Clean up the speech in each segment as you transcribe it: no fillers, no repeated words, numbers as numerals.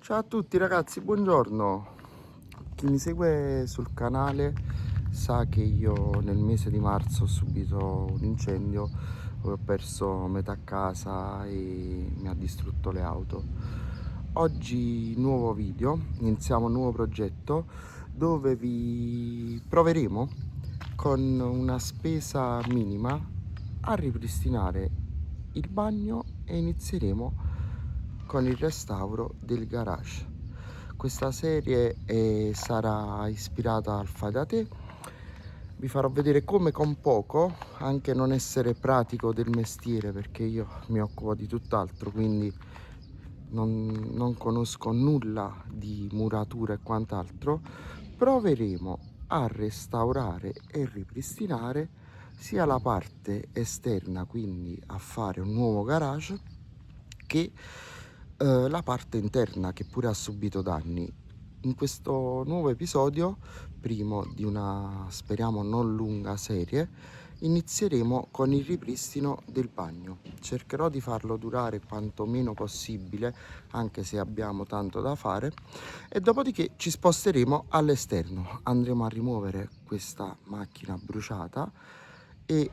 Ciao a tutti ragazzi, buongiorno. Chi mi segue sul canale sa che io nel mese di marzo ho subito un incendio, ho perso metà casa e mi ha distrutto le auto. Oggi nuovo video, iniziamo un nuovo progetto dove vi proveremo con una spesa minima a ripristinare il bagno e inizieremo con il restauro del garage. Questa serie sarà ispirata al fai da te. Vi farò vedere come con poco, anche non essere pratico del mestiere perché io mi occupo di tutt'altro, quindi non conosco nulla di muratura e quant'altro, proveremo a restaurare e ripristinare sia la parte esterna, quindi a fare un nuovo garage, che la parte interna che pure ha subito danni. In questo nuovo episodio, primo di una speriamo non lunga serie, inizieremo con il ripristino del bagno. Cercherò di farlo durare quanto meno possibile, anche se abbiamo tanto da fare, e dopodiché ci sposteremo all'esterno. Andremo a rimuovere questa macchina bruciata e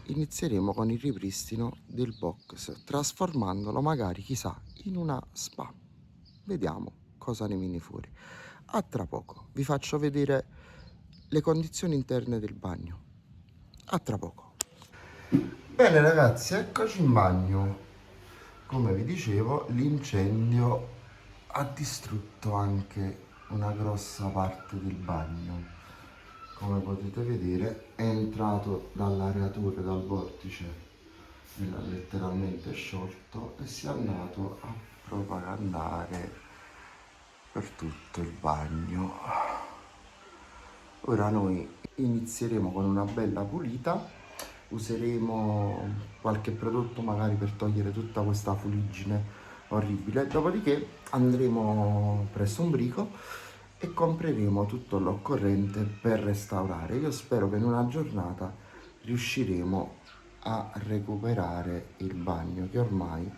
inizieremo con il ripristino del box, trasformandolo magari, chissà, in una spa. Vediamo cosa ne viene fuori. A tra poco, vi faccio vedere le condizioni interne del bagno. A tra poco. Bene ragazzi, eccoci in bagno. Come vi dicevo, l'incendio ha distrutto anche una grossa parte del bagno. Come potete vedere è entrato dall'areatore, dal vortice, e l'ha letteralmente sciolto e si è andato a propagandare per tutto il bagno. Ora noi inizieremo con una bella pulita, useremo qualche prodotto magari per togliere tutta questa fuliggine orribile, dopodiché andremo presso un brico e compreremo tutto l'occorrente per restaurare. Io spero che in una giornata riusciremo a recuperare il bagno che ormai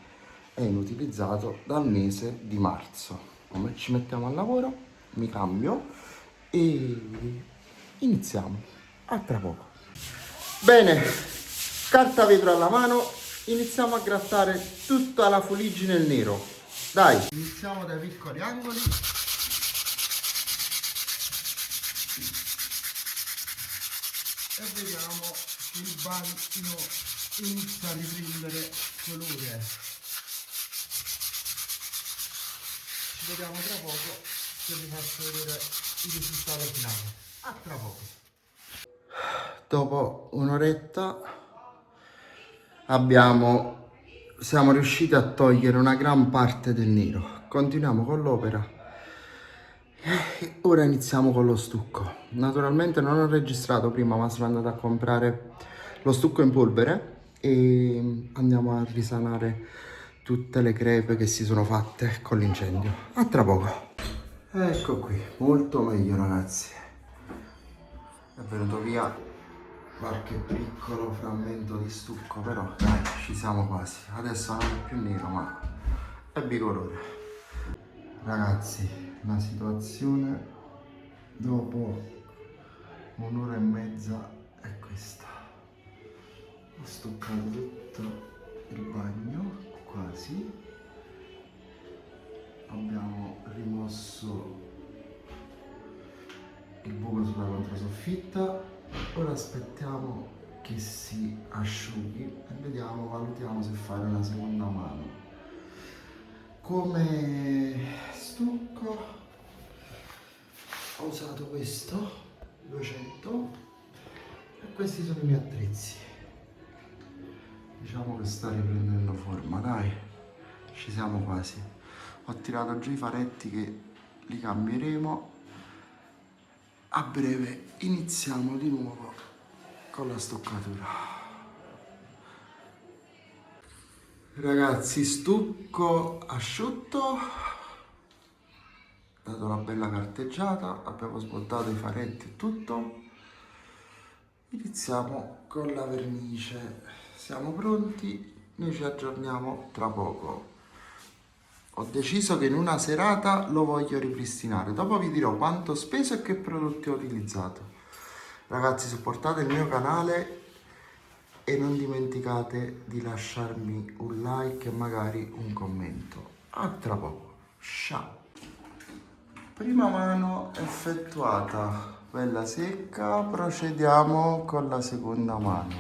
è inutilizzato dal mese di marzo. Come ci mettiamo al lavoro, mi cambio e iniziamo. A tra poco. Bene, carta vetro alla mano, iniziamo a grattare tutta la fuliggine nel nero. Dai, iniziamo dai piccoli angoli. E vediamo che il bagno inizia a riprendere colore. Ci vediamo tra poco che vi faccio vedere il risultato finale. A tra poco. Dopo un'oretta siamo riusciti a togliere una gran parte del nero. Continuiamo con l'opera. Ora iniziamo con lo stucco. Naturalmente non ho registrato prima, ma sono andato a comprare lo stucco in polvere e andiamo a risanare tutte le crepe che si sono fatte con l'incendio. A tra poco. Ecco qui, molto meglio ragazzi. È venuto via qualche piccolo frammento di stucco, però dai, ci siamo quasi. Adesso non è più nero, ma è bicolore. Ragazzi, la situazione dopo un'ora e mezza è questa. Ho stuccato tutto il bagno, quasi. Abbiamo rimosso il buco sulla controsoffitta. Ora aspettiamo che si asciughi e vediamo, valutiamo se fare una seconda mano. Come stucco ho usato questo 200 e questi sono i miei attrezzi. Diciamo che sta riprendendo forma, dai, ci siamo quasi. Ho tirato giù i faretti che li cambieremo. A breve iniziamo di nuovo con la stoccatura. Ragazzi, stucco asciutto, dato una bella carteggiata, abbiamo smontato i faretti e tutto. Iniziamo con la vernice. Siamo pronti, noi ci aggiorniamo tra poco. ho deciso che in una serata lo voglio ripristinare. Dopo vi dirò quanto ho speso e che prodotti ho utilizzato. Ragazzi, supportate il mio canale e non dimenticate di lasciarmi un like e magari un commento. A tra poco. Ciao. Prima mano effettuata, bella secca, procediamo con la seconda mano.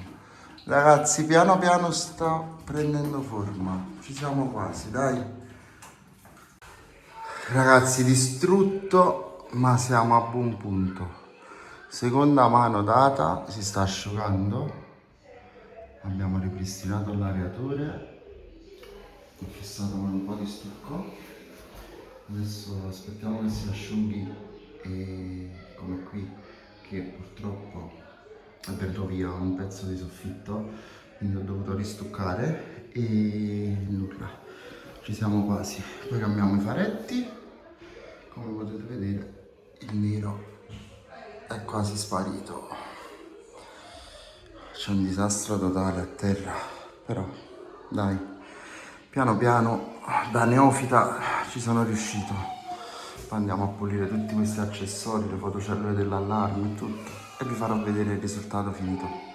Ragazzi, piano piano sta prendendo forma, ci siamo quasi, dai. Ragazzi, distrutto, ma siamo a buon punto. Seconda mano data, si sta asciugando. Abbiamo ripristinato l'aeratore, ho fissato con un po' di stucco. Adesso aspettiamo che si asciughi e come qui che purtroppo è venuto via un pezzo di soffitto, quindi ho dovuto ristuccare e nulla, ci siamo quasi. Poi cambiamo i faretti, come potete vedere il nero è quasi sparito. C'è un disastro totale a terra, però dai, piano piano da neofita ci sono riuscito. Poi andiamo a pulire tutti questi accessori, le fotocellule dell'allarme e tutto, e vi farò vedere il risultato finito.